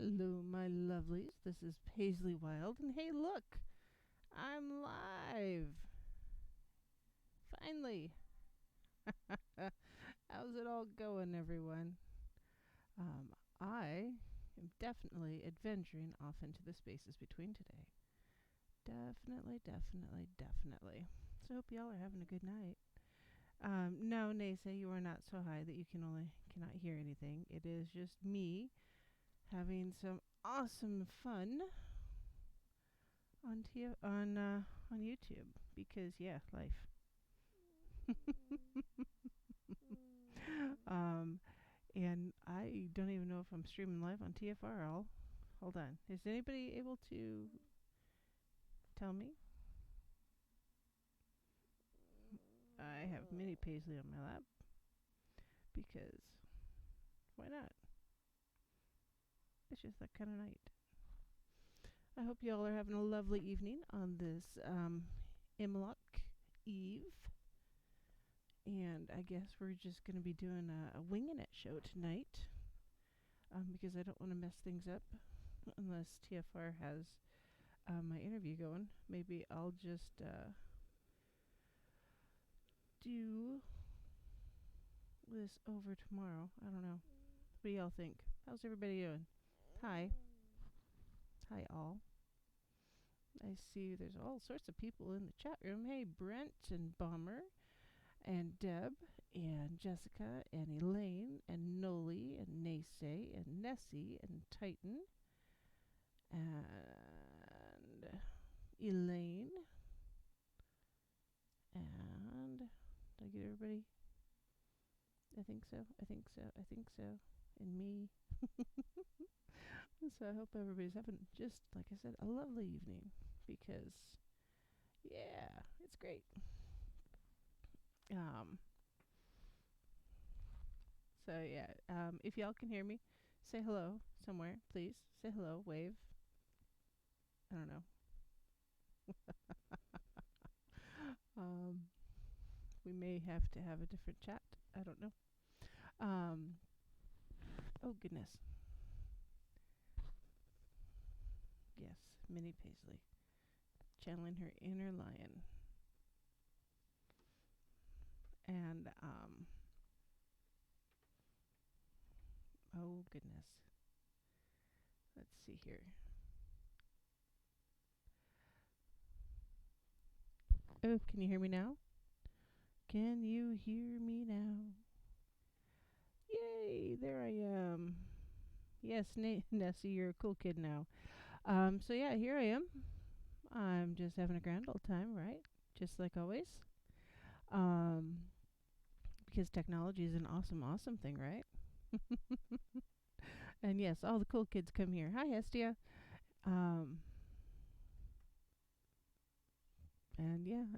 Hello, my lovelies. This is Paisley Wild, and hey, look, I'm live. Finally. How's it all going, everyone? I am definitely adventuring off into the spaces between today. Definitely. So I hope y'all are having a good night. No, Naysay, you are not so high that you cannot hear anything. It is just me having some awesome fun on YouTube because life. um, and I don't even know if I'm streaming live on TFRL. Hold on, is anybody able to tell me? I have Mini Paisley on my lap because why not? It's just that kind of night. I hope y'all are having a lovely evening on this Imlock Eve. And I guess we're just going to be doing a winging it show tonight because I don't want to mess things up unless TFR has my interview going. Maybe I'll just do this over tomorrow. I don't know. What do y'all think? How's everybody doing? Hi. Hi, all. I see there's all sorts of people in the chat room. Hey, Brent and Bomber and Deb and Jessica and Elaine and Noli and Naysay and Nessie and Titan and Elaine and did I get everybody? I think so. And me. So I hope everybody's having, just like I said, a lovely evening because it's great. If y'all can hear me, say hello somewhere, please. Say hello, wave. I don't know. We may have to have a different chat. I don't know. Oh goodness. Yes, Minnie Paisley. Channeling her inner lion. And oh goodness. Let's see here. Oh, can you hear me now? Can you hear me now? Yay, there I am. Yes, Nessie, you're a cool kid now. Here I am. I'm just having a grand old time, right? Just like always. Because technology is an awesome, awesome thing, right? And yes, all the cool kids come here. Hi, Hestia. And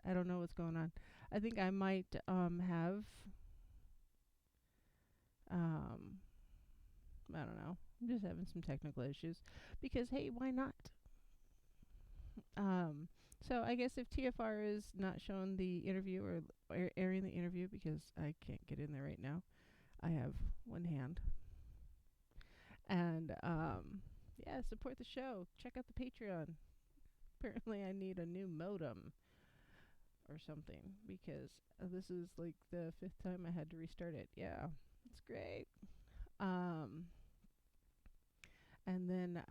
I don't know what's going on. I think I might have I don't know. I'm just having some technical issues because hey, why not? So I guess if TFR is not showing the interview or airing the interview because I can't get in there right now, I have one hand. And support the show. Check out the Patreon. Apparently, I need a new modem or something because this is like the 5th time I had to restart it. Yeah, it's great. And then,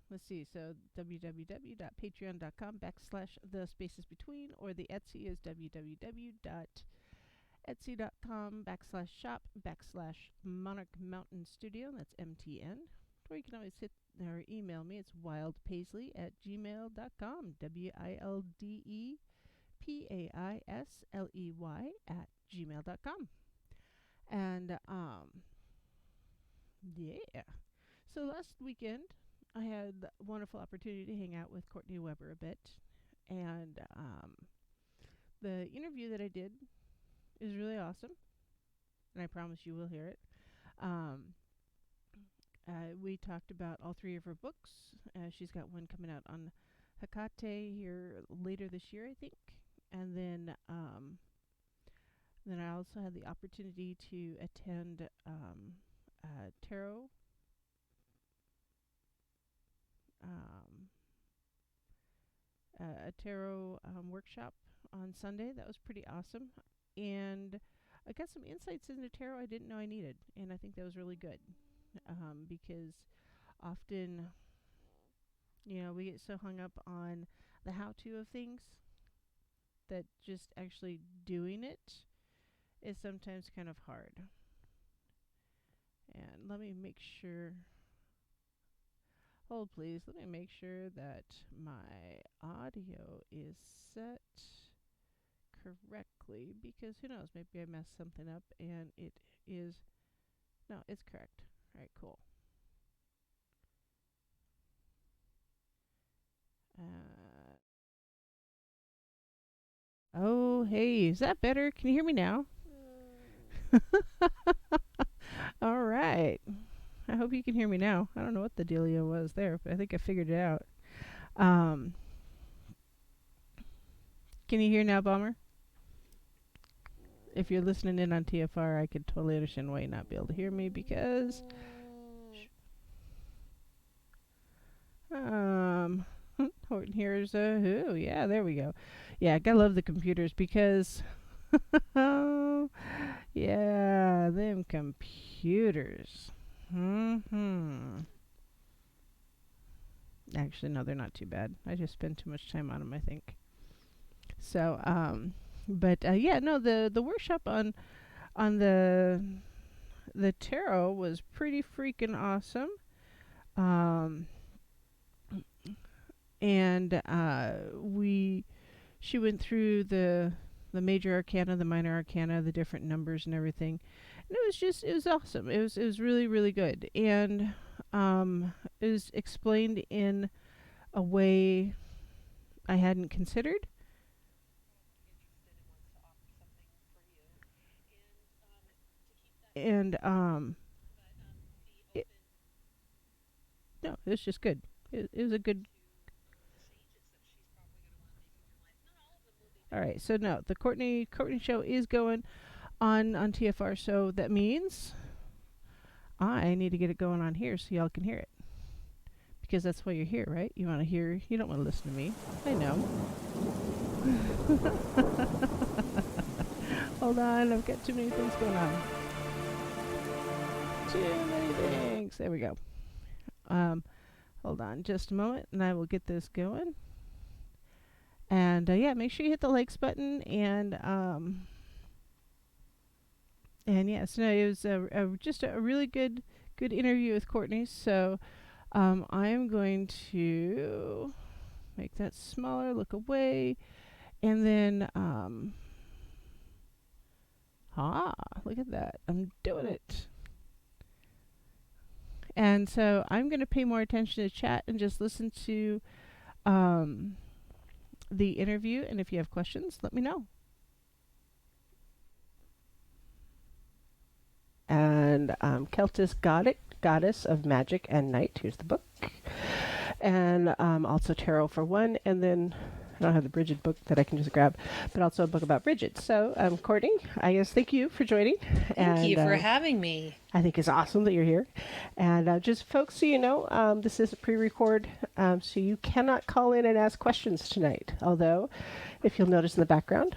let's see. So www.patreon.com/the-spaces-between, or the Etsy is www.etsy.com/shop/Monarch Mountain Studio. That's MTN. Or you can always hit or email me. It's wildpaisley@gmail.com. WILDEPAISLEY@gmail.com. And, So last weekend, I had the wonderful opportunity to hang out with Courtney Weber a bit. And the interview that I did is really awesome. And I promise you will hear it. We talked about all 3 of her books. She's got one coming out on Hecate here later this year, I think. And then I also had the opportunity to attend Taro a tarot workshop on Sunday. That was pretty awesome. And I got some insights into tarot I didn't know I needed. And I think that was really good. Because often, we get so hung up on the how-to of things that just actually doing it is sometimes kind of hard. And let me make sure. Hold, please. Let me make sure that my audio is set correctly, because who knows? Maybe I messed something up and it is. No, it's correct. All right, cool. Oh, hey, is that better? Can you hear me now? All right. I hope you can hear me now. I don't know what the dealio was there, but I think I figured it out. Can you hear now, Bomber? If you're listening in on TFR, I could totally understand why you'd not be able to hear me, because Horton here's a who. Yeah, there we go. Yeah, I gotta love the computers, because yeah, them computers. Actually, no, they're not too bad. I just spend too much time on them, I think. So, but yeah, no, the workshop on the tarot was pretty freaking awesome. And she went through the major arcana, the minor arcana, the different numbers and everything. And it was awesome. It was really, really good. And it was explained in a way I hadn't considered. And no, it was just good. It was a good. All right, so no, the Courtney show is going on TFR, so that means I need to get it going on here so y'all can hear it, because that's why you're here, right? You want to hear. You don't want to listen to me. I know. Hold on, I've got too many things going on. Too many things. There we go. Hold on just a moment, and I will get this going. And yeah, make sure you hit the likes button, and yes, no, it was just a really good interview with Courtney. So I am going to make that smaller, look away, and then look at that, I'm doing it. And so I'm going to pay more attention to chat and just listen to the interview. And if you have questions, let me know. And Celtic Goddess of Magick and Night. Here's the book. And also Taro for one. And then I don't have the Brigid book that I can just grab, but also a book about Brigid. So, Courtney, I guess thank you for joining. Thank you for having me. I think it's awesome that you're here. And just folks, so you know, this is a pre-record, so you cannot call in and ask questions tonight. Although, if you'll notice in the background,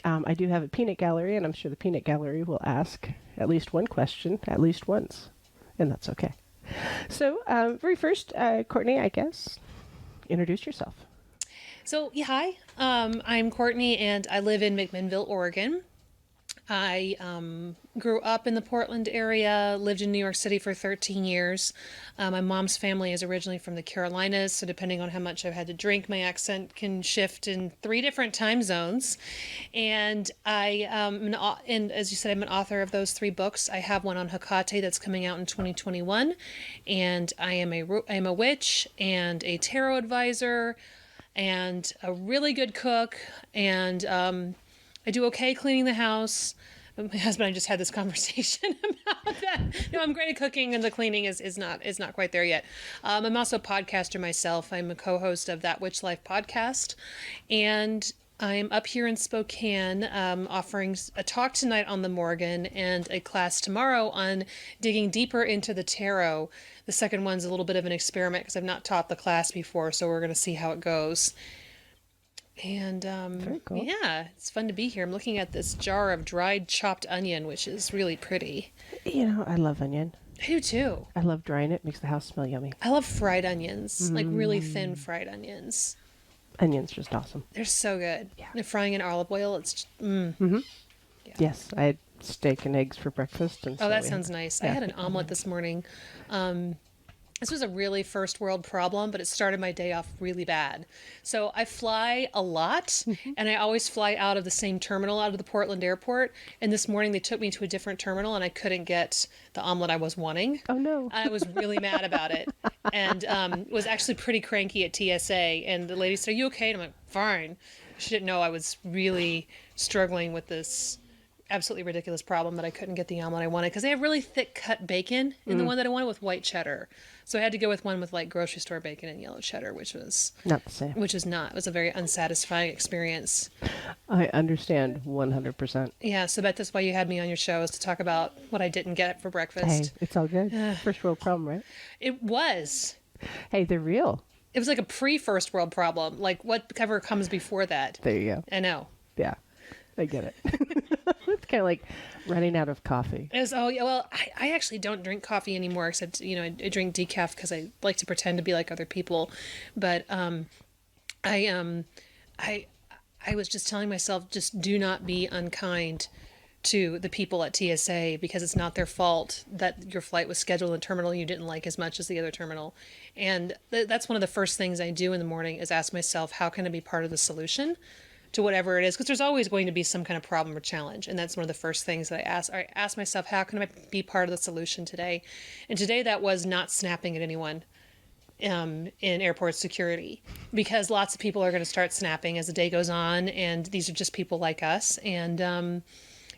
I do have a peanut gallery, and I'm sure the peanut gallery will ask at least one question at least once, and that's okay. So, very first, Courtney, I guess, introduce yourself. So, yeah, hi, I'm Courtney, and I live in McMinnville, Oregon. I grew up in the Portland area, lived in New York City for 13 years. My mom's family is originally from the Carolinas, so depending on how much I've had to drink, my accent can shift in 3 different time zones. And and as you said, I'm an author of those 3 books. I have one on Hecate that's coming out in 2021, and I am a witch and a tarot advisor and a really good cook, and I do okay cleaning the house. My husband and I just had this conversation about that. No, I'm great at cooking, and the cleaning is not quite there yet. I'm also a podcaster myself. I'm a co-host of That Witch Life podcast, and I'm up here in Spokane offering a talk tonight on the Morrigan and a class tomorrow on digging deeper into the tarot. The second one's a little bit of an experiment because I've not taught the class before, so we're going to see how it goes. And Very cool. yeah, it's fun to be here. I'm looking at this jar of dried chopped onion, which is really pretty. You know, I love onion. I do too. I love drying it. Makes the house smell yummy. I love fried onions, like really thin fried onions. Onion's just awesome. They're so good. Yeah. And frying in olive oil, it's just, Yeah. Yes, I had steak and eggs for breakfast. And Oh, so that we sounds nice. I yeah. had an omelet this morning. This was a really first world problem, but it started my day off really bad. So I fly a lot, and I always fly out of the same terminal, out of the Portland airport. And this morning they took me to a different terminal, and I couldn't get the omelet I was wanting. Oh, no. I was really mad about it, and was actually pretty cranky at TSA. And the lady said, "Are you okay?" And I'm like, "Fine." She didn't know I was really struggling with this absolutely ridiculous problem that I couldn't get the omelet I wanted, because they have really thick cut bacon in the one that I wanted with white cheddar. So I had to go with one with like grocery store bacon and yellow cheddar, which was Not the same. which is not. It was a very unsatisfying experience. I understand 100%. Yeah, so that's why you had me on your show, is to talk about what I didn't get for Hey, breakfast. it's all good. First world problem, right? It was. Hey, they're real. It was like a pre-first world problem. Like whatever comes before that. There you go. I know. Yeah, I get it. It's kind of like running out of coffee. It was, oh yeah, well, I actually don't drink coffee anymore, except, I drink decaf because I like to pretend to be like other people. But I was just telling myself, just do not be unkind to the people at TSA, because it's not their fault that your flight was scheduled in a terminal you didn't like as much as the other terminal. And that's one of the first things I do in the morning, is ask myself, how can I be part of the solution to whatever it is? Because there's always going to be some kind of problem or challenge. And that's one of the first things that I ask. I ask myself, how can I be part of the solution today? And today that was not snapping at anyone in airport security, because lots of people are going to start snapping as the day goes on. And these are just people like us. And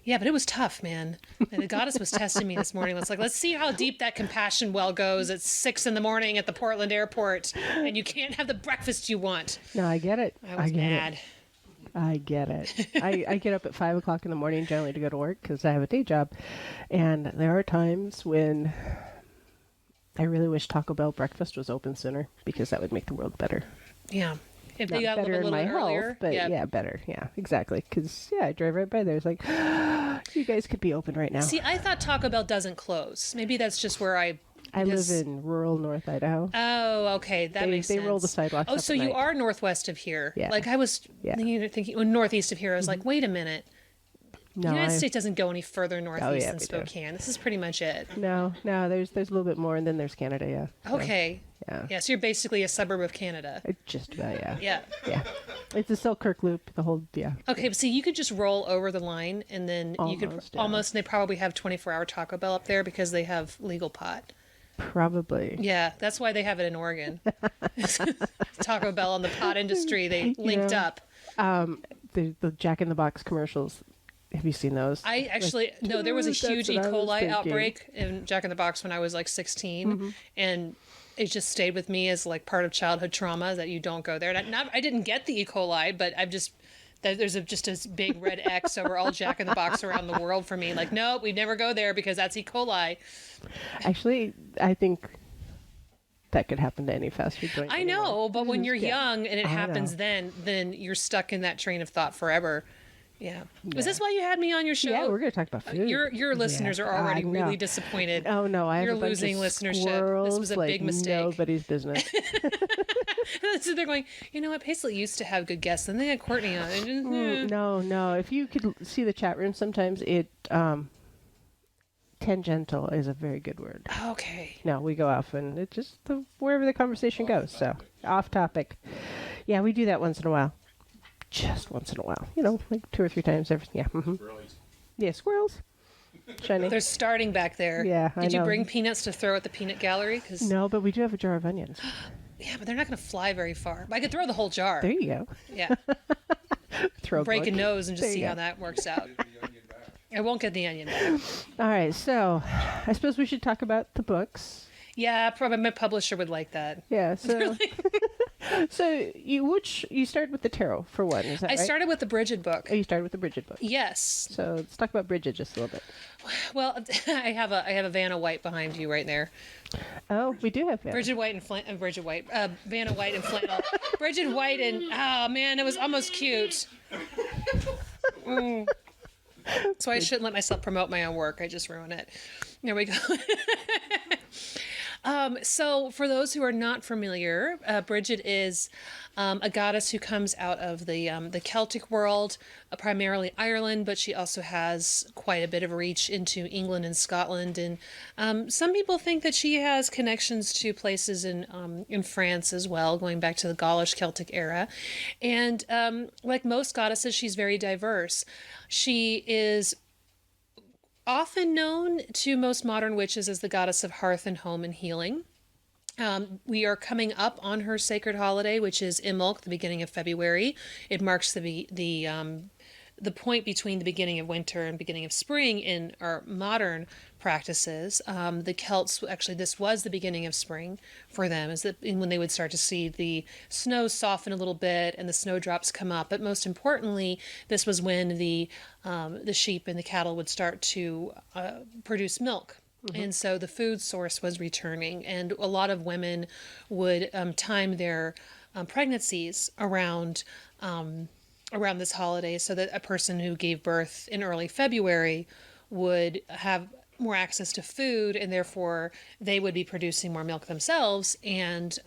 yeah, but it was tough, man. And the goddess was testing me this morning. It's like, let's see how deep that compassion well goes at 6 a.m. at the Portland airport, and you can't have the breakfast you want. No, I get it. I was mad. I get it. I get up at 5 o'clock in the morning generally to go to work because I have a day job. And there are times when I really wish Taco Bell breakfast was open sooner, because that would make the world better. Yeah. If Not they got better a in little my bit earlier, health, but yeah, better. Yeah, exactly. Because, yeah, I drive right by there. It's like, you guys could be open right now. See, I thought Taco Bell doesn't close. Maybe that's just where I live in rural North Idaho. Oh, okay. That makes sense. They roll the sidewalks Oh, up so at you night. are northwest of here. Yeah. Like I was Yeah. thinking northeast of here. I was like, wait a minute. No, The United States doesn't go any further northeast yeah, than we do. Spokane. This is pretty much it. No, there's a little bit more, and then there's Canada, yeah. So, Okay. yeah. Yeah, so you're basically a suburb of Canada. Just about, yeah. Yeah. Yeah. It's a Selkirk loop, the whole, yeah. Okay, but see, you could just roll over the line, and then you could Almost, yeah. almost, and they probably have 24-hour Taco Bell up there because they have legal pot. Probably. Yeah, that's why they have it in Oregon. Taco Bell and the pot industry, they linked Yeah. up. The Jack in the Box commercials. Have you seen those? I actually, no, there was a That's huge E. what I was coli thinking. outbreak in Jack in the Box when I was like 16. And it just stayed with me as like part of childhood trauma that you don't go there. And I didn't get the E. coli, but I've just, there's just a big red X over all Jack in the Box around the world for me. Like, nope, we never go there because that's E. coli. Actually, I think that could happen to any fast food joint. I know, but when you're Yeah. young and it I happens know. then you're stuck in that train of thought forever. Yeah. Is this why you had me on your show? Yeah, we're going to talk about food. Your listeners Yeah, are already I know. really disappointed. Oh, no, I have You're a bunch losing of listenership. This squirrels was a like big mistake. nobody's business. So they're going, you know what? Paisley used to have good guests, and they had Courtney on. And No. If you could see the chat room, sometimes it, tangential is a very good word. Okay. No, we go off and it just wherever the conversation goes. So off topic. Yeah, we do that once in a while. Just once in a while. You know, like 2 or 3 times every. Yeah. Yeah, squirrels. Shiny. They're starting back there. Yeah, I Did you know. bring peanuts to throw at the peanut gallery? Cause, No, but we do have a jar of onions. yeah, but they're not going to fly very far. I could throw the whole jar. There you go. Yeah. Throw Break a bunch. nose and just There see you how go. that works out. I won't get the onion back. All right, so I suppose we should talk about the books. Yeah, probably my publisher would like that. Yeah, so so you started with the Taro for one, is that I right? started with the Brigid book. Oh, you started with the Brigid book. Yes. So let's talk about Brigid just a little bit. Well, I have a Vanna White behind you right there. Oh, we do have that. Brigid White and Vanna White and flannel. Brigid White, and oh man, it was almost cute. So I shouldn't let myself promote my own work. I just ruin it. There we go. So for those who are not familiar, Brigid is a goddess who comes out of the Celtic world, primarily Ireland, but she also has quite a bit of reach into England and Scotland. And some people think that she has connections to places in France as well, going back to the Gaulish Celtic era. And like most goddesses, she's very diverse. She is often known to most modern witches as the goddess of hearth and home and healing. We are coming up on her sacred holiday, which is Imbolc, the beginning of February. It marks the point between the beginning of winter and beginning of spring in our modern practices. The Celts, actually, this was the beginning of spring for them, is that when they would start to see the snow soften a little bit and the snowdrops come up. But most importantly, this was when the sheep and the cattle would start to produce milk. And so the food source was returning, and a lot of women would time their pregnancies around this holiday, so that a person who gave birth in early February would have more access to food, and therefore they would be producing more milk themselves, and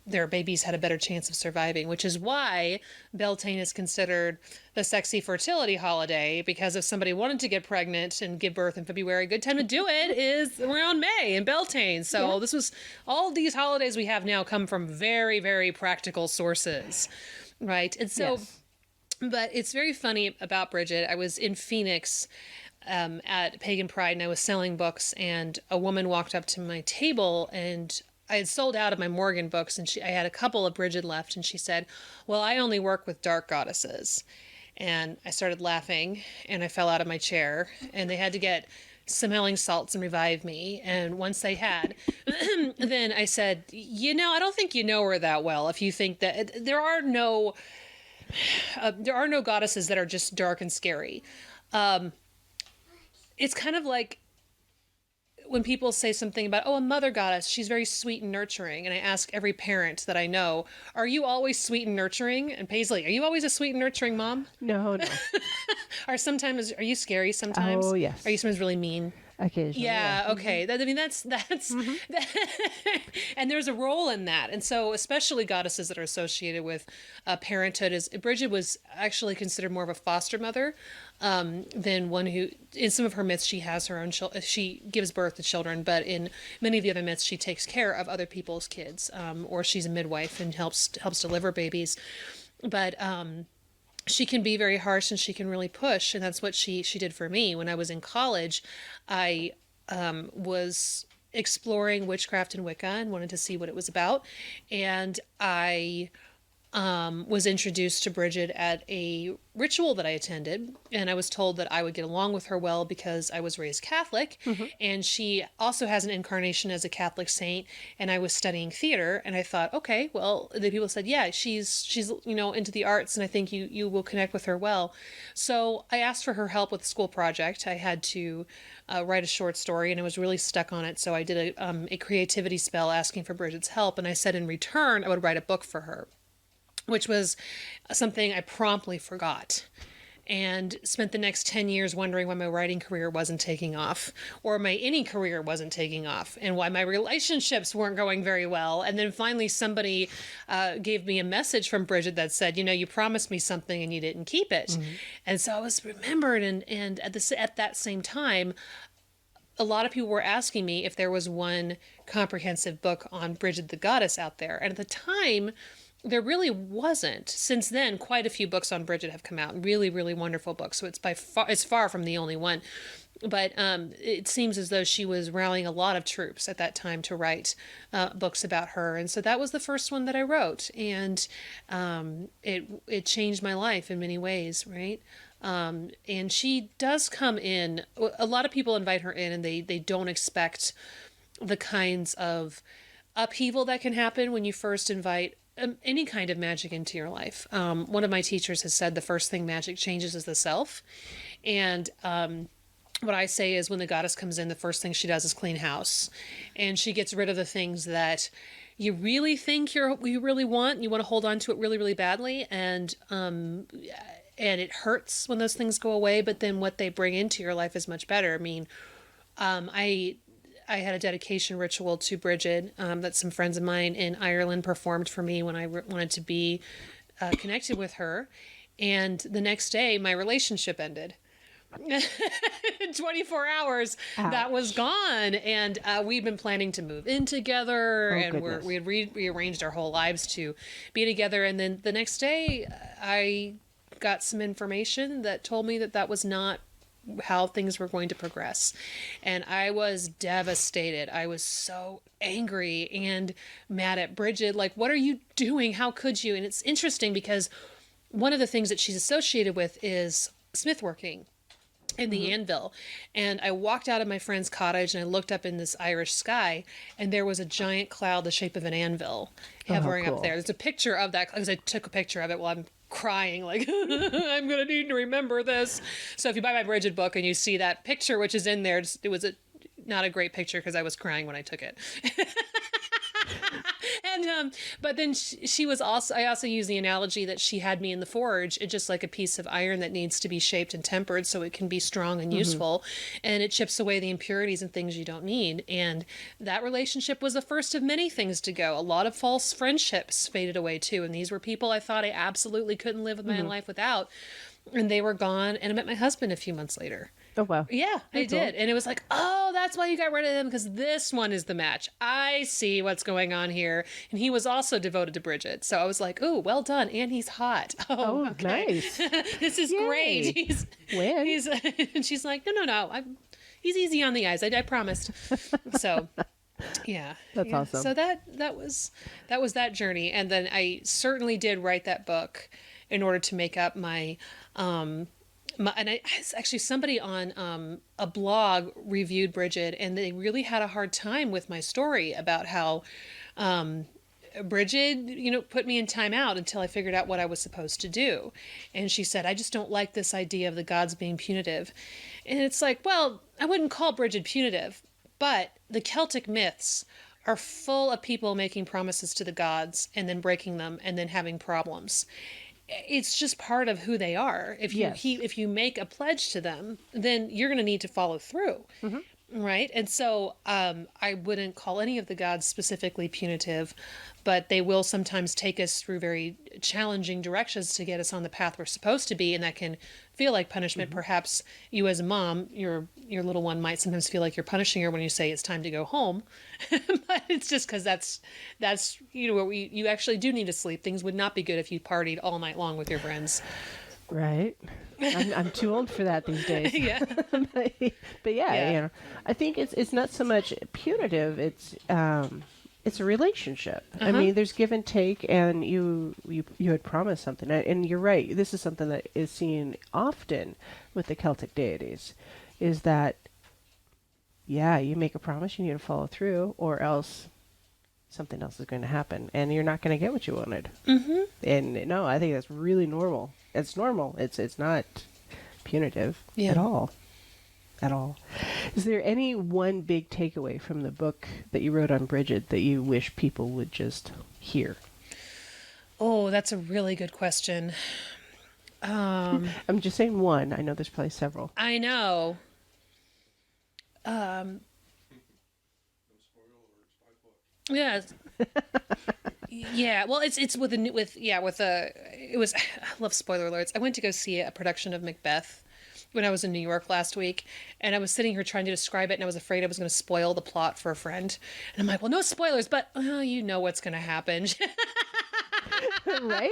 their babies had a better chance of surviving, which is why Beltane is considered the sexy fertility holiday, because if somebody wanted to get pregnant and give birth in February, a good time to do it is around May in Beltane. So this was, all these holidays we have now come from very, very practical sources, right? And so, but it's very funny about Brigid. I was in Phoenix at Pagan Pride, and I was selling books, and a woman walked up to my table, and I had sold out of my Morrigan books, and I had a couple of Brigid left, and she said, "Well, I only work with dark goddesses." And I started laughing, and I fell out of my chair, and they had to get smelling salts and revive me. And once they had, then I said, I don't think you know her that well if you think that there are no goddesses that are just dark and scary. It's kind of like when people say something about, a mother goddess, she's very sweet and nurturing. And I ask every parent that I know, are you always sweet and nurturing? And Paisley, are you always a sweet and nurturing mom? No. Are you scary sometimes? Oh, yes. Are you sometimes really mean? Occasionally. Yeah. Okay. That's and there's a role in that. And so especially goddesses that are associated with parenthood, Brigid was actually considered more of a foster mother than one who, in some of her myths, she has her own children. She gives birth to children, but in many of the other myths, she takes care of other people's kids, or she's a midwife and helps deliver babies. But she can be very harsh, and she can really push, and that's what she did for me. When I was in college, I was exploring witchcraft and Wicca and wanted to see what it was about, and I was introduced to Brigid at a ritual that I attended, and I was told that I would get along with her well because I was raised Catholic, and she also has an incarnation as a Catholic saint, and I was studying theater, and I thought, okay, well, the people said, yeah, she's into the arts, and I think you will connect with her well. So I asked for her help with a school project. I had to write a short story, and I was really stuck on it, so I did a creativity spell asking for Brigid's help, and I said in return I would write a book for her, which was something I promptly forgot, and spent the next 10 years wondering why my writing career wasn't taking off, or my any career wasn't taking off, and why my relationships weren't going very well. And then finally somebody gave me a message from Brigid that said, you promised me something and you didn't keep it. And so I was remembered, and at that same time, a lot of people were asking me if there was one comprehensive book on Brigid the Goddess out there. And at the time, there really wasn't. Since then, quite a few books on Brigid have come out, really, really wonderful books. So it's far from the only one. But it seems as though she was rallying a lot of troops at that time to write books about her. And so that was the first one that I wrote. And it changed my life in many ways, right? And she does come in. A lot of people invite her in, and they don't expect the kinds of upheaval that can happen when you first invite any kind of magic into your life. One of my teachers has said the first thing magic changes is the self. And what I say is when the goddess comes in, the first thing she does is clean house. And she gets rid of the things that you really think you really want, you want to hold on to it really, really badly. And it hurts when those things go away, but then what they bring into your life is much better. I mean, I had a dedication ritual to Brigid that some friends of mine in Ireland performed for me when I wanted to be connected with her. And the next day, my relationship ended. 24 hours, Ouch. that was gone. And we'd been planning to move in together, Oh, and goodness. we had rearranged our whole lives to be together. And then the next day, I got some information that told me that that was not how things were going to progress. And I was devastated. I was so angry and mad at Brigid. Like, what are you doing? How could you? And it's interesting because one of the things that she's associated with is smithworking in the anvil. And I walked out of my friend's cottage and I looked up in this Irish sky, and there was a giant cloud the shape of an anvil hovering cool. up there. There's a picture of that because I took a picture of it while I'm crying, like, I'm gonna need to remember this. So if you buy my Brigid book and you see that picture, which is in there, it was not a great picture because I was crying when I took it. And but then she was also, I also use the analogy that she had me in the forge. It's just like a piece of iron that needs to be shaped and tempered so it can be strong and useful, and it chips away the impurities and things you don't need. And that relationship was the first of many things to go. A lot of false friendships faded away too, and these were people I thought I absolutely couldn't live my life without, and they were gone. And I met my husband a few months later. Oh, wow. Yeah, I did. And it was like, oh, that's why you got rid of him, because this one is the match. I see what's going on here. And he was also devoted to Brigid. So I was like, oh, well done. And he's hot. Oh, okay. Nice. This is great. And she's like, no. He's easy on the eyes. I promised. So, yeah. That's awesome. So that was that journey. And then I certainly did write that book in order to make up my actually somebody on a blog reviewed Brigid, and they really had a hard time with my story about how Brigid, put me in timeout until I figured out what I was supposed to do. And she said, I just don't like this idea of the gods being punitive. And it's like, well, I wouldn't call Brigid punitive, but the Celtic myths are full of people making promises to the gods and then breaking them and then having problems. It's just part of who they are. If you make a pledge to them, then you're going to need to follow through. Right. And so I wouldn't call any of the gods specifically punitive, but they will sometimes take us through very challenging directions to get us on the path we're supposed to be. And that can feel like punishment. Perhaps you as a mom, your little one might sometimes feel like you're punishing her when you say it's time to go home. But it's just because that's you actually do need to sleep. Things would not be good if you partied all night long with your friends. Right. I'm too old for that these days. Yeah. but yeah, I think it's not so much punitive. It's a relationship. I mean, there's give and take, and you had promised something, and you're right. This is something that is seen often with the Celtic deities, is that you make a promise, you need to follow through, or else something else is going to happen, and you're not going to get what you wanted. And no, I think that's really normal. It's normal. It's not punitive at all. At all. Is there any one big takeaway from the book that you wrote on Brigid that you wish people would just hear? Oh, that's a really good question. I'm just saying one. I know there's probably several. I know. Yeah. Yeah. Well, it's it was, I love spoiler alerts. I went to go see a production of Macbeth when I was in New York last week, and I was sitting here trying to describe it, and I was afraid I was going to spoil the plot for a friend. And I'm like, well, no spoilers, but you know what's going to happen. Right?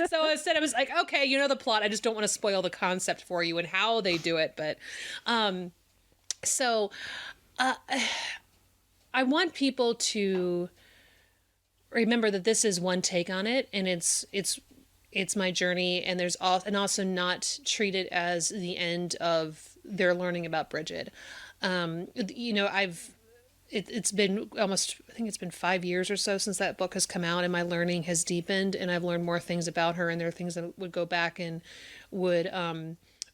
So instead I was like, okay, you know the plot. I just don't want to spoil the concept for you and how they do it. But I want people to remember that this is one take on it, and it's my journey, and also not treat it as the end of their learning about Brigid. It's been almost, I think it's been 5 years or so since that book has come out, and my learning has deepened, and I've learned more things about her, and there are things that would go back and would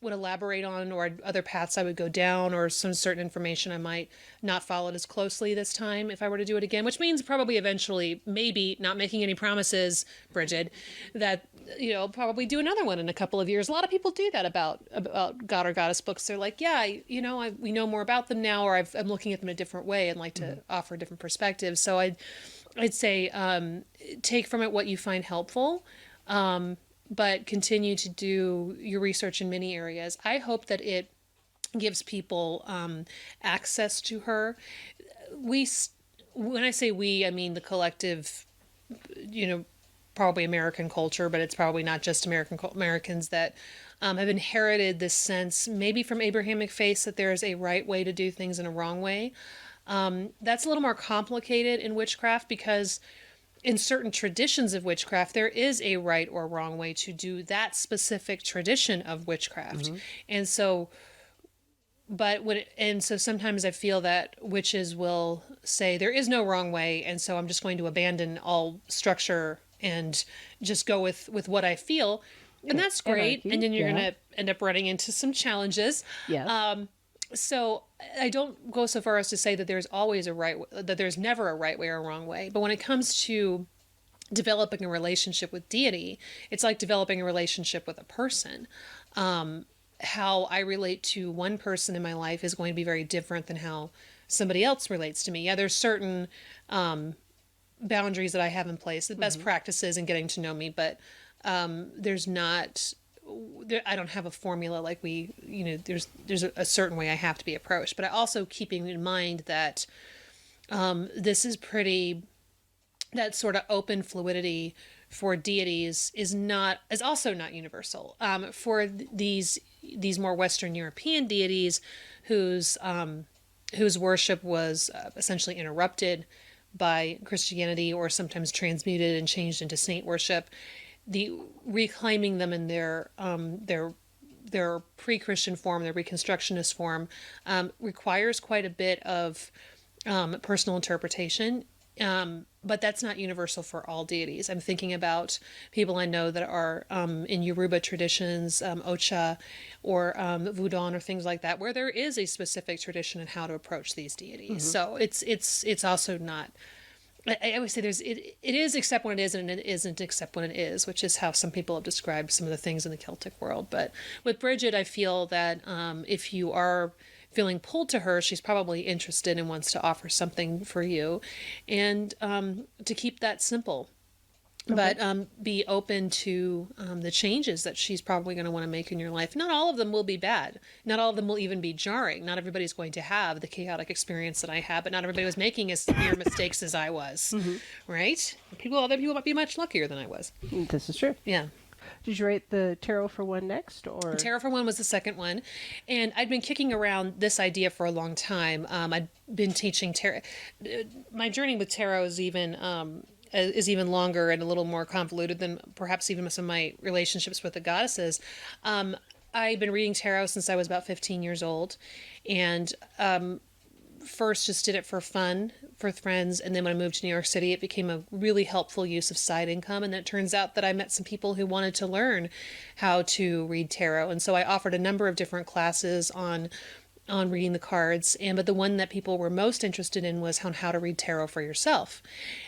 would elaborate on, or other paths I would go down, or some certain information I might not follow as closely this time if I were to do it again, which means probably eventually, maybe, not making any promises, Brigid, that, probably do another one in a couple of years. A lot of people do that about God or Goddess books. They're like, yeah, we know more about them now, or I'm looking at them in a different way and like to offer different perspectives. So I'd say take from it what you find helpful, but continue to do your research in many areas. I hope that it gives people access to her. When I say we, I mean the collective, probably American culture, but it's probably not just Americans that have inherited this sense, maybe from Abrahamic faiths, that there is a right way to do things and a wrong way. That's a little more complicated in witchcraft, because in certain traditions of witchcraft, there is a right or wrong way to do that specific tradition of witchcraft. And so, so sometimes I feel that witches will say there is no wrong way, and so I'm just going to abandon all structure and just go with what I feel. And that's great. And then you're going to end up running into some challenges. Yes. So I don't go so far as to say that there's always that there's never a right way or a wrong way. But when it comes to developing a relationship with deity, it's like developing a relationship with a person. How I relate to one person in my life is going to be very different than how somebody else relates to me. Yeah, there's certain boundaries that I have in place, the best practices in getting to know me, but there's not... I don't have a formula like there's a certain way I have to be approached, but I also keeping in mind that this is that sort of open fluidity for deities is also not universal. For these more Western European deities whose worship was essentially interrupted by Christianity, or sometimes transmuted and changed into saint worship, the reclaiming them in their pre-Christian form, their Reconstructionist form, requires quite a bit of personal interpretation. But that's not universal for all deities. I'm thinking about people I know that are in Yoruba traditions, Ocha, or Voodoo, or things like that, where there is a specific tradition in how to approach these deities. So it's also not... I always say it is except when it isn't, and it isn't except when it is, which is how some people have described some of the things in the Celtic world. But with Brigid, I feel that if you are feeling pulled to her, she's probably interested and wants to offer something for you, and to keep that simple. Okay. But be open to the changes that she's probably going to want to make in your life. Not all of them will be bad. Not all of them will even be jarring. Not everybody's going to have the chaotic experience that I had, but not everybody was making as severe mistakes as I was. Right? Other people might be much luckier than I was. This is true. Yeah. Did you write the Tarot for One next, or? Tarot for One was the second one, and I'd been kicking around this idea for a long time. I'd been teaching tarot. My journey with tarot is even longer and a little more convoluted than perhaps even some of my relationships with the goddesses. I've been reading tarot since I was about 15 years old, and first just did it for fun, for friends, and then when I moved to New York City, it became a really helpful use of side income, and it turns out that I met some people who wanted to learn how to read tarot, and so I offered a number of different classes on reading the cards, but the one that people were most interested in was on how to read tarot for yourself.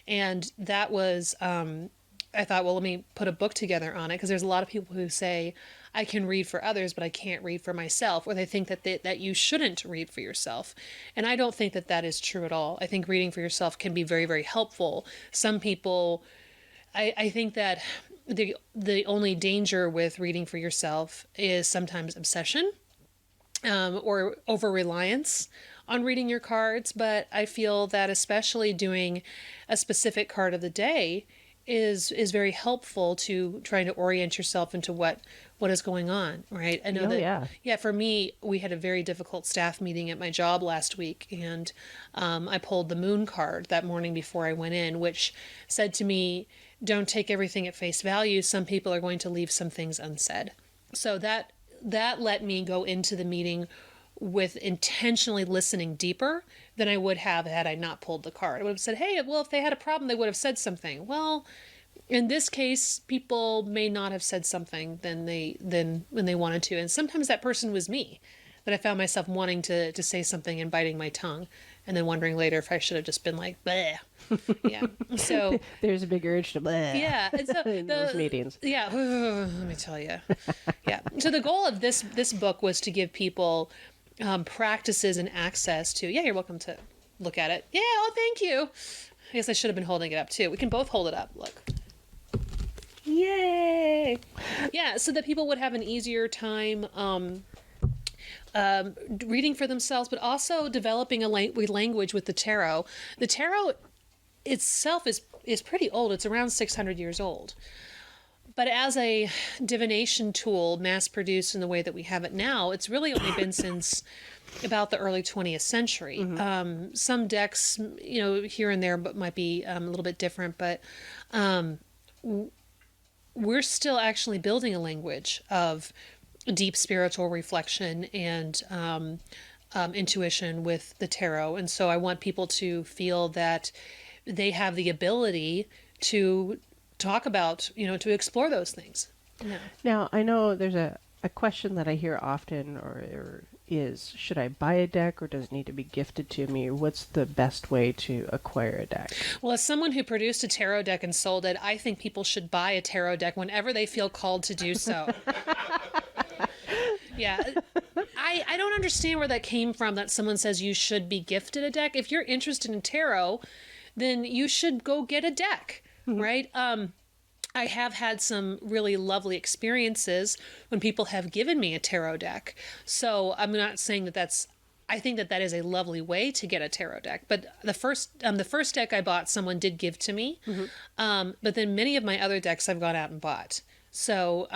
And that was, I thought, well, let me put a book together on it, because there's a lot of people who say, I can read for others, but I can't read for myself, or they think that you shouldn't read for yourself. And I don't think that that is true at all. I think reading for yourself can be very, very helpful. Some people, I think that the only danger with reading for yourself is sometimes obsession, or over-reliance on reading your cards. But I feel that especially doing a specific card of the day is very helpful to trying to orient yourself into what is going on, right? I know for me, we had a very difficult staff meeting at my job last week, and I pulled the moon card that morning before I went in, which said to me, don't take everything at face value. Some people are going to leave some things unsaid. So that let me go into the meeting with intentionally listening deeper than I would have had I not pulled the card. I would have said, hey, well, if they had a problem, they would have said something. Well, In this case, people may not have said something than when they wanted to, and sometimes that person was me. That I found myself wanting to say something and biting my tongue, and then wondering later if I should have just been like, bleh. Yeah. So there's a big urge to bleh. Yeah. And so in those meetings. Yeah. Let me tell you. Yeah. So the goal of this book was to give people practices and access to. Yeah, you're welcome to look at it. Yeah. Oh, thank you. I guess I should have been holding it up too. We can both hold it up. Look. Yay! Yeah, so that people would have an easier time reading for themselves, but also developing a language with the tarot. The tarot itself is pretty old. It's around 600 years old. But as a divination tool, mass-produced in the way that we have it now, it's really only been since about the early 20th century. Mm-hmm. Some decks, here and there, but might be a little bit different, but we're still actually building a language of deep spiritual reflection and intuition with the tarot. And so I want people to feel that they have the ability to talk about, to explore those things. Yeah. Now, I know there's a question that I hear often or is, should I buy a deck or does it need to be gifted to me? What's the best way to acquire a deck? Well, as someone who produced a tarot deck and sold it, I think people should buy a tarot deck whenever they feel called to do so. Yeah. I don't understand where that came from, that someone says you should be gifted a deck. If you're interested in tarot, then you should go get a deck, right? I have had some really lovely experiences when people have given me a tarot deck. So I'm not saying I think that is a lovely way to get a tarot deck. But the first deck I bought, someone did give to me. Mm-hmm. But then many of my other decks I've gone out and bought. So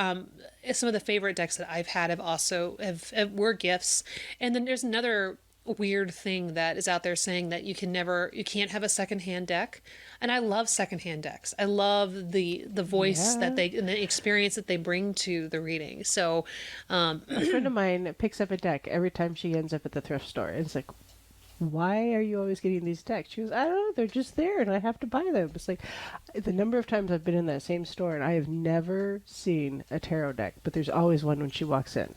some of the favorite decks that I've had were gifts. And then there's another weird thing that is out there saying that you can't have a secondhand deck. And I love secondhand decks. I love the voice and the experience that they bring to the reading. So a friend of mine picks up a deck every time she ends up at the thrift store. And it's like, why are you always getting these decks? She goes, I don't know, they're just there and I have to buy them. It's like the number of times I've been in that same store and I have never seen a tarot deck, but there's always one when she walks in.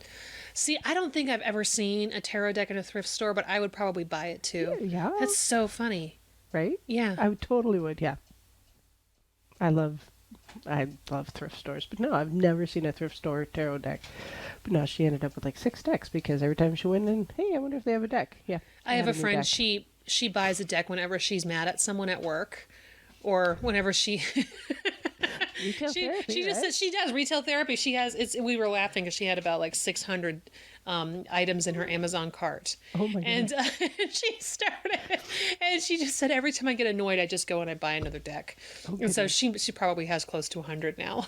See, I don't think I've ever seen a tarot deck in a thrift store, but I would probably buy it too. Yeah. That's so funny. Right? Yeah. I totally would, yeah. I love thrift stores, but no, I've never seen a thrift store tarot deck. But no, she ended up with like 6 decks because every time she went in, hey, I wonder if they have a deck. Yeah. I have a friend, she buys a deck whenever she's mad at someone at work or whenever she... Retail therapy, she just says she does retail therapy. She has we were laughing because she had about like 600 items in her Amazon cart. Oh my god! And she started, and she just said every time I get annoyed, I just go and I buy another deck. Oh, and so she probably has close to 100 now.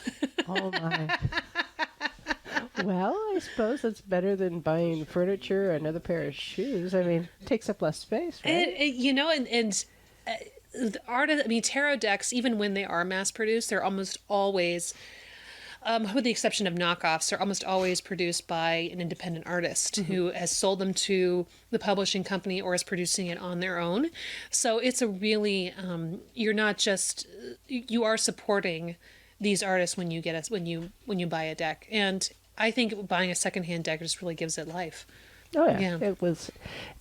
Oh my! Well, I suppose that's better than buying furniture or another pair of shoes. I mean, it takes up less space, right? Tarot decks, even when they are mass-produced, they're almost always, with the exception of knockoffs, they're almost always produced by an independent artist who has sold them to the publishing company or is producing it on their own. So it's a really, you are supporting these artists when you buy a deck. And I think buying a secondhand deck just really gives it life. Oh yeah. It's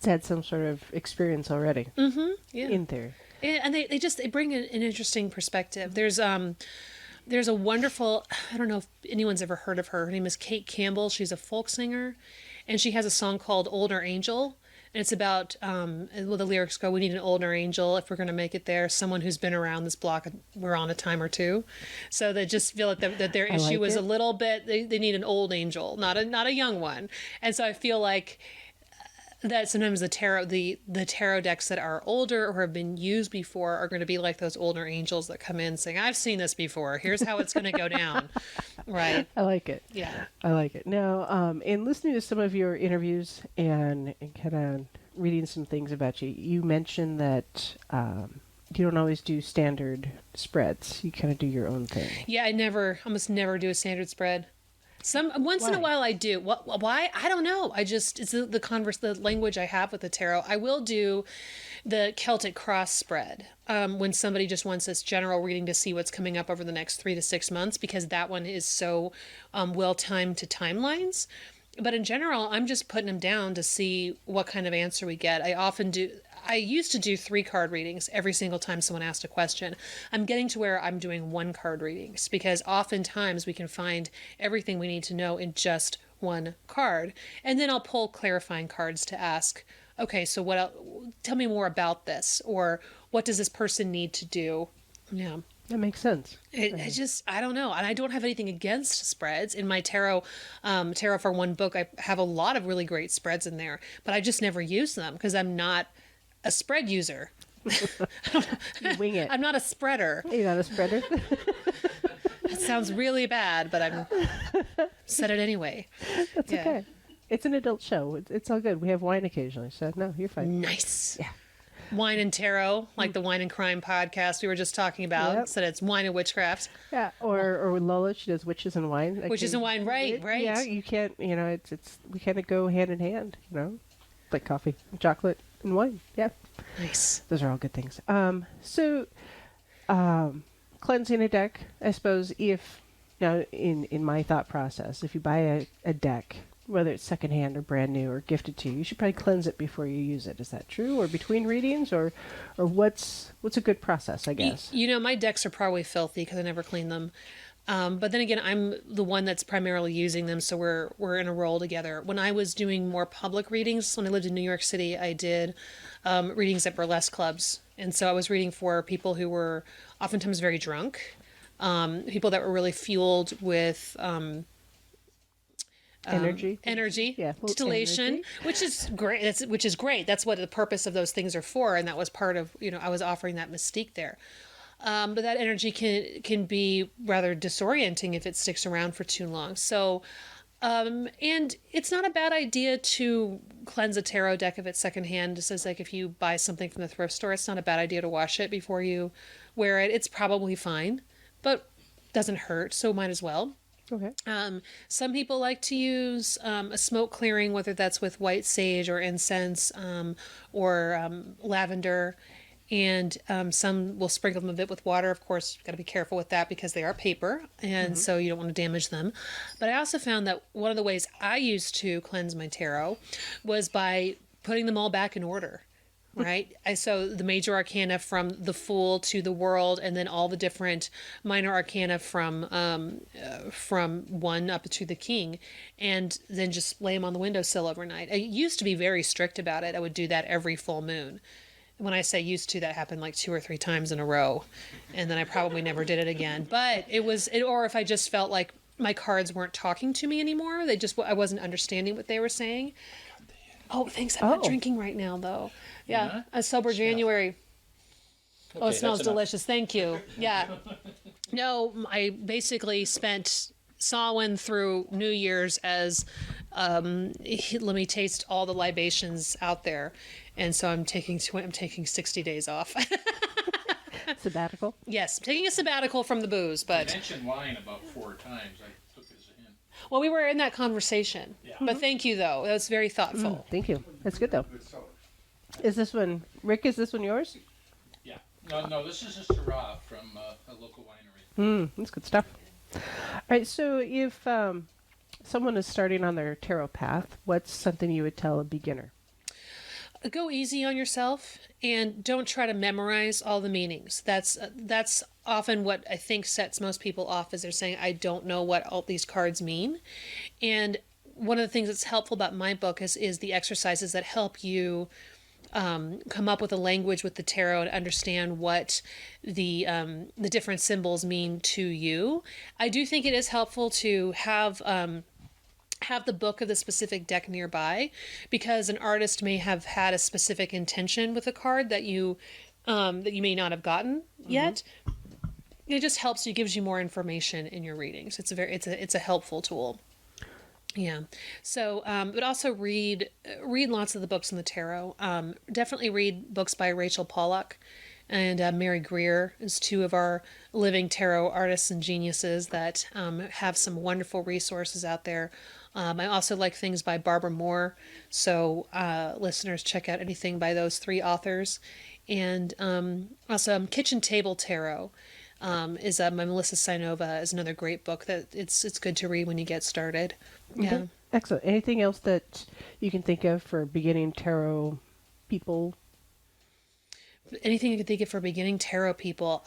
had some sort of experience already. Mm-hmm. Yeah. In there. And they bring an interesting perspective. There's a wonderful, I don't know if anyone's ever heard of her. Her name is Kate Campbell. She's a folk singer, and she has a song called Older Angel. And it's about, the lyrics go, we need an older angel if we're going to make it there. Someone who's been around this block, we're on a time or two. So they just feel like that their issue is a little bit, they need an old angel, not a young one. And so I feel like that sometimes the tarot decks that are older or have been used before are going to be like those older angels that come in saying, I've seen this before. Here's how it's going to go down. Right. I like it. Yeah. I like it. Now, in listening to some of your interviews and kind of reading some things about you, you mentioned that you don't always do standard spreads. You kind of do your own thing. Yeah, I almost never do a standard spread. Once in a Why? while I do. Why? I don't know. It's the language I have with the tarot. I will do the Celtic cross spread when somebody just wants this general reading to see what's coming up over the next 3 to 6 months, because that one is so well timed to timelines. But in general, I'm just putting them down to see what kind of answer we get. I used to do 3 card readings every single time someone asked a question. I'm getting to where I'm doing 1 card readings, because oftentimes we can find everything we need to know in just 1 card. And then I'll pull clarifying cards to ask, okay, so what else? Tell me more about this, or what does this person need to do? Yeah. That makes sense. I don't know. And I don't have anything against spreads. In my tarot for one book, I have a lot of really great spreads in there, but I just never use them because I'm not a spread user. You wing it. I'm not a spreader. You're not a spreader? That sounds really bad, but I'm said it anyway. That's okay. It's an adult show. It's all good. We have wine occasionally, so no, you're fine. Nice. Yeah. Wine and tarot, like the Wine and Crime podcast we were just talking about. Yep. Said it's wine and witchcraft. Yeah, or Lola, she does witches and wine. Witches and wine, right. Yeah, you can't, it's we kind of go hand in hand, like coffee, and chocolate, and wine. Yeah. Nice. Those are all good things. So, cleansing a deck, I suppose, now in my thought process, if you buy a deck, whether it's secondhand or brand new or gifted to you, you should probably cleanse it before you use it. Is that true? Or between readings, or what's a good process, I guess? My decks are probably filthy because I never clean them. But then again, I'm the one that's primarily using them, so we're in a role together. When I was doing more public readings, when I lived in New York City, I did readings at burlesque clubs. And so I was reading for people who were oftentimes very drunk, people that were really fueled with energy, yeah, titillation, energy. which is great. That's what the purpose of those things are for, and that was part of I was offering that mystique there. But that energy can be rather disorienting if it sticks around for too long. So, and it's not a bad idea to cleanse a tarot deck if it's secondhand. Just as like if you buy something from the thrift store, it's not a bad idea to wash it before you wear it. It's probably fine, but doesn't hurt, so might as well. Okay. Some people like to use a smoke clearing, whether that's with white sage or incense or lavender, and some will sprinkle them a bit with water. Of course, you've got to be careful with that because they are paper, and so you don't want to damage them. But I also found that one of the ways I used to cleanse my tarot was by putting them all back in order. Right. So the major arcana from the Fool to the World, and then all the different minor arcana from 1 up to the King, and then just lay them on the windowsill overnight. I used to be very strict about it. I would do that every full moon. When I say used to, that happened like 2 or 3 times in a row, and then I probably never did it again. But or if I just felt like my cards weren't talking to me anymore, I wasn't understanding what they were saying. Oh, thanks. I'm not drinking right now, though. Yeah, a sober January. Okay, it smells delicious. Thank you. Yeah. No, I basically spent Samhain through New Year's as let me taste all the libations out there, and so I'm taking 60 days off. Sabbatical? Yes, I'm taking a sabbatical from the booze, but You mentioned wine about 4 times. I took it as a hint. Well, we were in that conversation. Yeah. But thank you, though. That was very thoughtful. Thank you. That's good, though. Is this one, Rick, is this one yours? Yeah. No, this is a Syrah from a local winery. That's good stuff. All right, so if someone is starting on their tarot path, what's something you would tell a beginner? Go easy on yourself and don't try to memorize all the meanings. That's often what I think sets most people off, is they're saying, I don't know what all these cards mean. And one of the things that's helpful about my book is the exercises that help you come up with a language with the tarot and understand what the different symbols mean to you. I do think it is helpful to have the book of the specific deck nearby, because an artist may have had a specific intention with a card that you may not have gotten yet. It just helps you, gives you more information in your readings. It's a helpful tool. Yeah. So, but also read lots of the books in the tarot. Definitely read books by Rachel Pollack. and Mary Greer is two of our living tarot artists and geniuses that have some wonderful resources out there. I also like things by Barbara Moore, so listeners, check out anything by those three authors. And also Kitchen Table Tarot is by Melissa Sinova is another great book that it's good to read when you get started. Yeah. Okay. Excellent. Anything else that you can think of for beginning tarot people? Anything you can think of for beginning tarot people.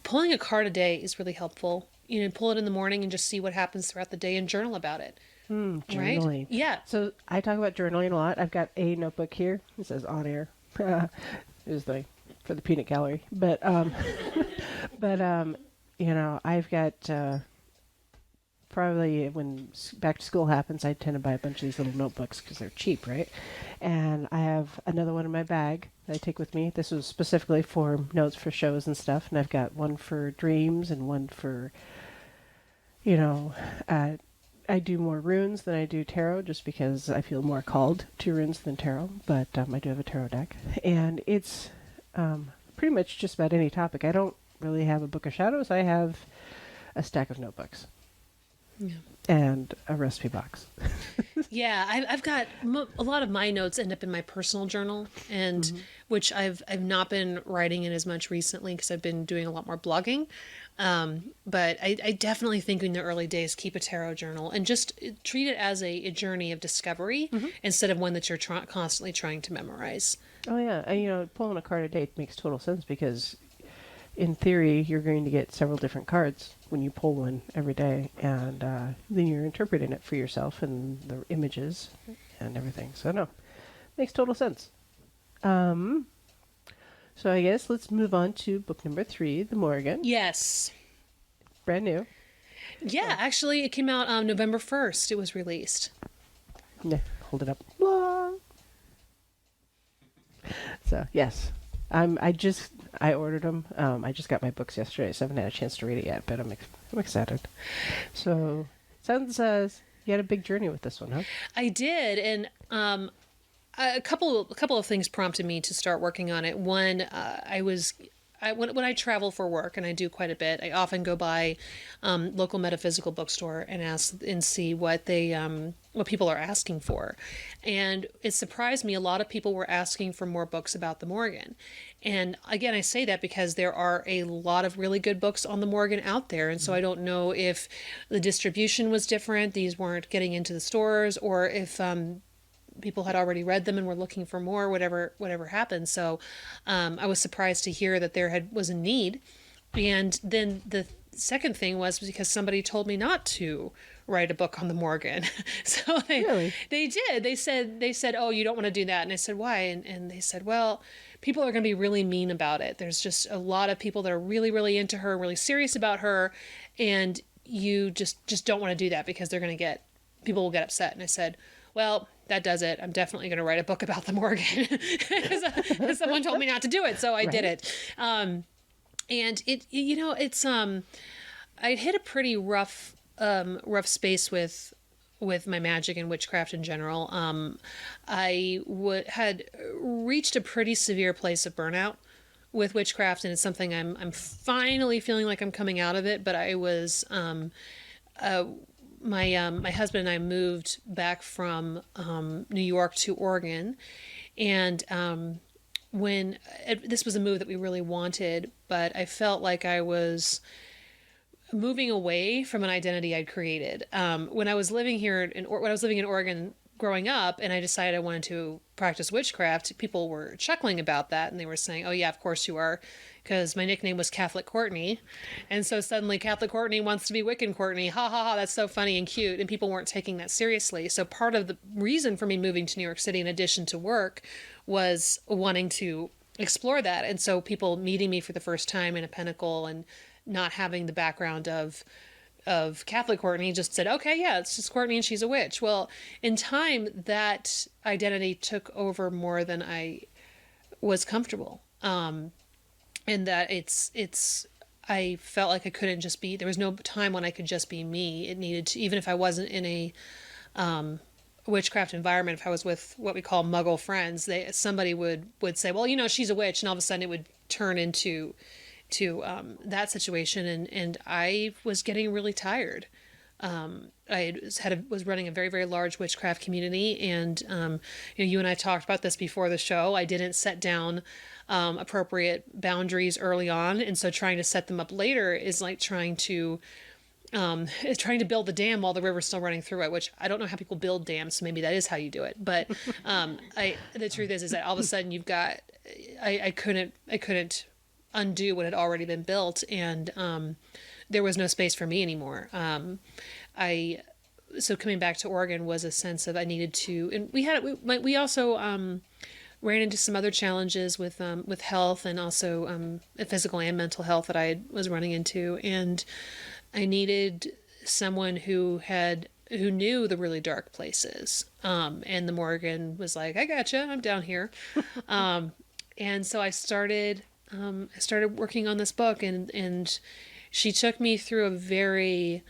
Pulling a card a day is really helpful. Pull it in the morning and just see what happens throughout the day and journal about it. Journaling. Right? Yeah. So I talk about journaling a lot. I've got a notebook here. It says on air. It was for the peanut gallery. But I've got probably when back to school happens, I tend to buy a bunch of these little notebooks because they're cheap, right? And I have another one in my bag that I take with me. This was specifically for notes for shows and stuff. And I've got one for dreams and one for, I do more runes than I do tarot just because I feel more called to runes than tarot. But I do have a tarot deck. And it's pretty much just about any topic. I don't really have a book of shadows. I have a stack of notebooks. Yeah. And a recipe box. Yeah, I've got a lot of my notes end up in my personal journal, and which I've not been writing in as much recently because I've been doing a lot more blogging. But I definitely think in the early days, keep a tarot journal and just treat it as a journey of discovery instead of one that you're constantly trying to memorize. Oh yeah, and pulling a card a day makes total sense because in theory, you're going to get several different cards when you pull one every day, and then you're interpreting it for yourself and the images and everything. So no, makes total sense. So I guess let's move on to book number 3, The Morrigan. Yes. Brand new. Yeah, actually, it came out November 1st. It was released. Yeah, hold it up. Blah. So yes, I ordered them. I just got my books yesterday, so I haven't had a chance to read it yet, but I'm excited. So, sounds you had a big journey with this one, huh? I did, and a couple of things prompted me to start working on it. One, when I travel for work, and I do quite a bit, I often go by local metaphysical bookstore and ask and see what what people are asking for. And it surprised me. A lot of people were asking for more books about the Morrigan. And again, I say that because there are a lot of really good books on the Morrigan out there. And so I don't know if the distribution was different, these weren't getting into the stores, or if people had already read them and were looking for more, whatever happened. So I was surprised to hear that there was a need. And then the second thing was because somebody told me not to write a book on the Morrigan. So they did. They said, oh, you don't want to do that. And I said, why? And they said, well, people are going to be really mean about it. There's just a lot of people that are really, really into her, really serious about her. And you just don't want to do that because people will get upset. And I said, well, that does it. I'm definitely going to write a book about the Morrigan because someone told me not to do it. So I did it. And it's, I hit a pretty rough space with my magic and witchcraft in general. I had reached a pretty severe place of burnout with witchcraft, and it's something I'm finally feeling like I'm coming out of it. But I was, my husband and I moved back from New York to Oregon, and this was a move that we really wanted, but I felt like I was moving away from an identity I'd created. When I was living in Oregon growing up, and I decided I wanted to practice witchcraft, people were chuckling about that, and they were saying, "Oh yeah, of course you are," because my nickname was Catholic Courtney, and so suddenly Catholic Courtney wants to be Wiccan Courtney. Ha ha ha! That's so funny and cute, and people weren't taking that seriously. So part of the reason for me moving to New York City, in addition to work, was wanting to explore that, and so people meeting me for the first time in a pinnacle and not having the background of Catholic Courtney just said, okay, yeah, it's just Courtney and she's a witch. Well, in time, that identity took over more than I was comfortable. And that I felt like I couldn't just be, there was no time when I could just be me. It needed to, even if I wasn't in a witchcraft environment, if I was with what we call Muggle friends, somebody would say, well, she's a witch, and all of a sudden it would turn into that situation, and I was getting really tired. Was running a very, very large witchcraft community, and you and I talked about this before the show. I didn't set down appropriate boundaries early on, and so trying to set them up later is like trying to build the dam while the river's still running through it, which I don't know how people build dams, so maybe that is how you do it. But the truth is that all of a sudden you've got, I couldn't undo what had already been built, and there was no space for me anymore. So coming back to Oregon was a sense of I needed to, and we also ran into some other challenges with health, and also physical and mental health that I was running into, and I needed someone who knew the really dark places. And the Morrigan was like, I gotcha, I'm down here. And so I started working on this book, and she took me through a very,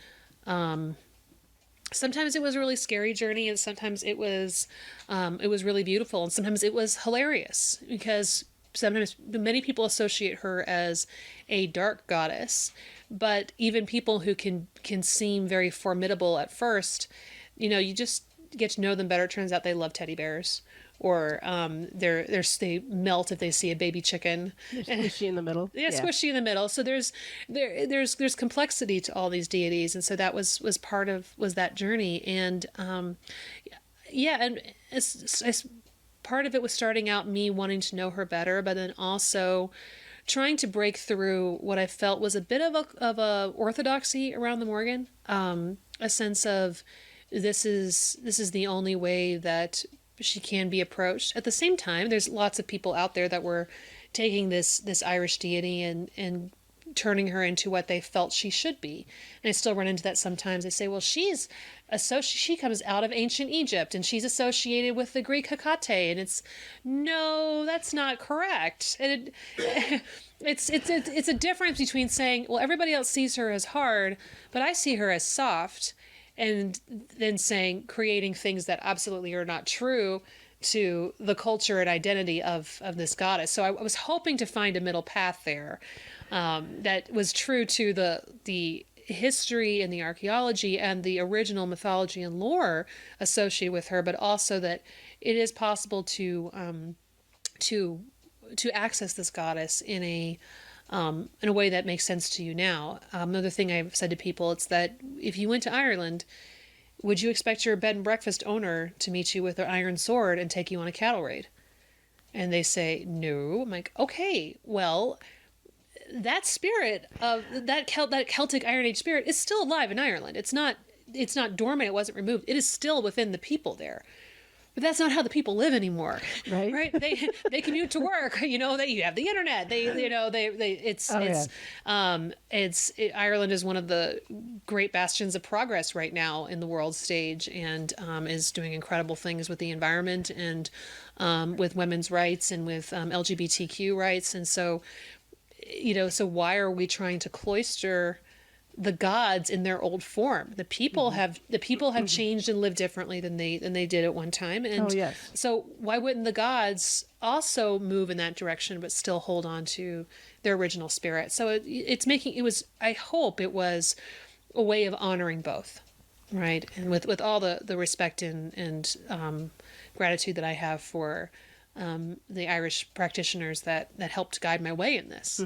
sometimes it was a really scary journey, and sometimes it was really beautiful, and sometimes it was hilarious, because sometimes many people associate her as a dark goddess, but even people who can seem very formidable at first, you just get to know them better. It turns out they love teddy bears, or they melt if they see a baby chicken. They're squishy in the middle. Yeah, squishy in the middle. So there's complexity to all these deities, and so that was that journey, and and it's part of it was starting out me wanting to know her better, but then also trying to break through what I felt was a bit of a orthodoxy around the Morrigan, a sense of this is the only way that she can be approached. At the same time, there's lots of people out there that were taking this Irish deity and turning her into what they felt she should be. And I still run into that sometimes. They say, well, she comes out of ancient Egypt, and she's associated with the Greek Hecate, and no, that's not correct. And it's a difference between saying, well, everybody else sees her as hard, but I see her as soft, and then creating things that absolutely are not true to the culture and identity of this goddess. So I was hoping to find a middle path there, that was true to the history and the archaeology and the original mythology and lore associated with her, but also that it is possible to access this goddess in a way that makes sense to you now. Another thing I've said to people, it's that if you went to Ireland, would you expect your bed and breakfast owner to meet you with an iron sword and take you on a cattle raid? And they say, no. I'm like, okay, well, that spirit of that Celtic Iron Age spirit is still alive in Ireland. It's not dormant. It wasn't removed. It is still within the people there. But that's not how the people live anymore, right? They commute to work. You have the internet. Ireland is one of the great bastions of progress right now in the world stage, and is doing incredible things with the environment and with women's rights and with LGBTQ rights. And so, so why are we trying to cloister the gods in their old form? The people have changed and lived differently than they did at one time, and so why wouldn't the gods also move in that direction but still hold on to their original spirit? So I hope it was a way of honoring both, right? And with all the respect and gratitude that I have for the Irish practitioners that helped guide my way in this,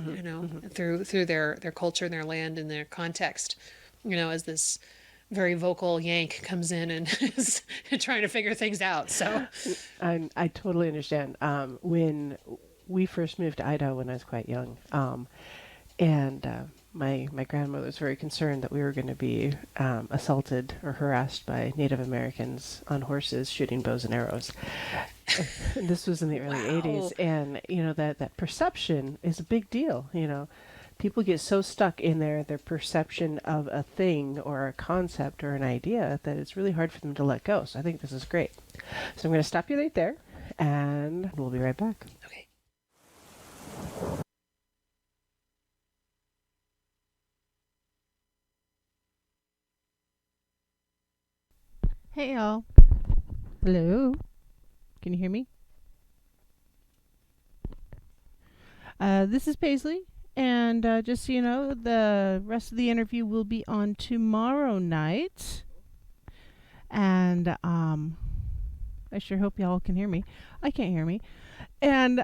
through their culture and their land and their context, as this very vocal Yank comes in and is trying to figure things out. So I totally understand. When we first moved to Idaho when I was quite young, and my grandmother was very concerned that we were going to be assaulted or harassed by Native Americans on horses shooting bows and arrows. This was in the early 80s, and that perception is a big deal. People get so stuck in their perception of a thing or a concept or an idea that it's really hard for them to let go. So I think this is great. So I'm going to stop you right there, and we'll be right back. Okay. Hey y'all. Hello? Can you hear me? This is Paisley, and just so you know, the rest of the interview will be on tomorrow night. And I sure hope y'all can hear me. I can't hear me. And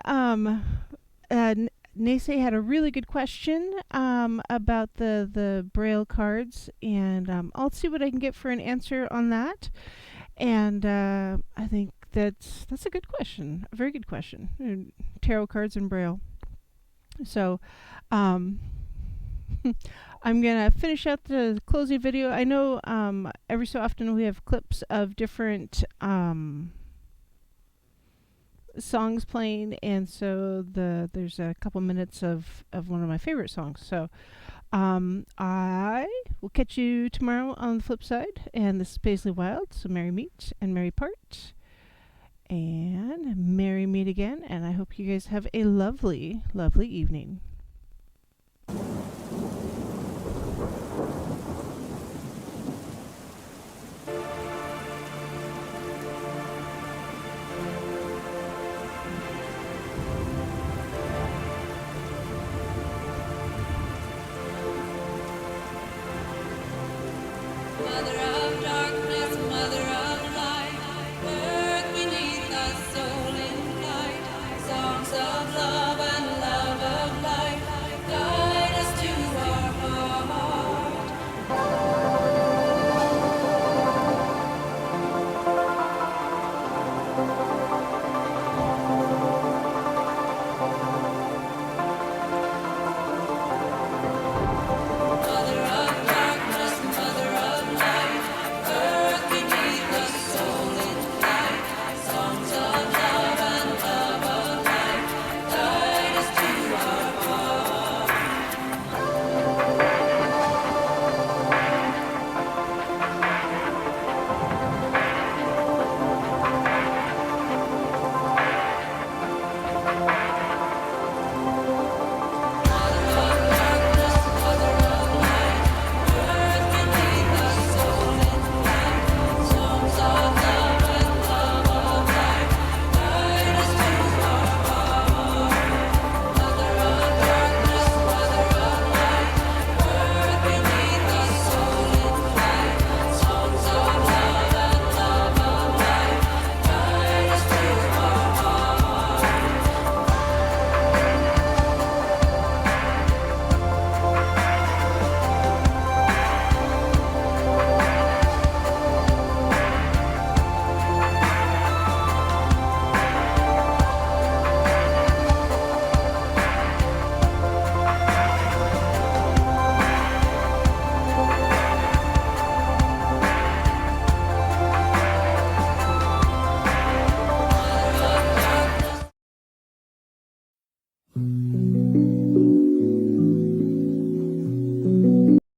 Naysay had a really good question about the Braille cards, and I'll see what I can get for an answer on that. And I think that's a good question, a very good question. Tarot cards and Braille. So I'm going to finish out the closing video. I know every so often we have clips of different songs playing, and so there's a couple minutes of one of my favorite songs. So I will catch you tomorrow on the flip side. And this is Paisley Wild, so merry meet and merry part. And merry meet again, and I hope you guys have a lovely, lovely evening. Mother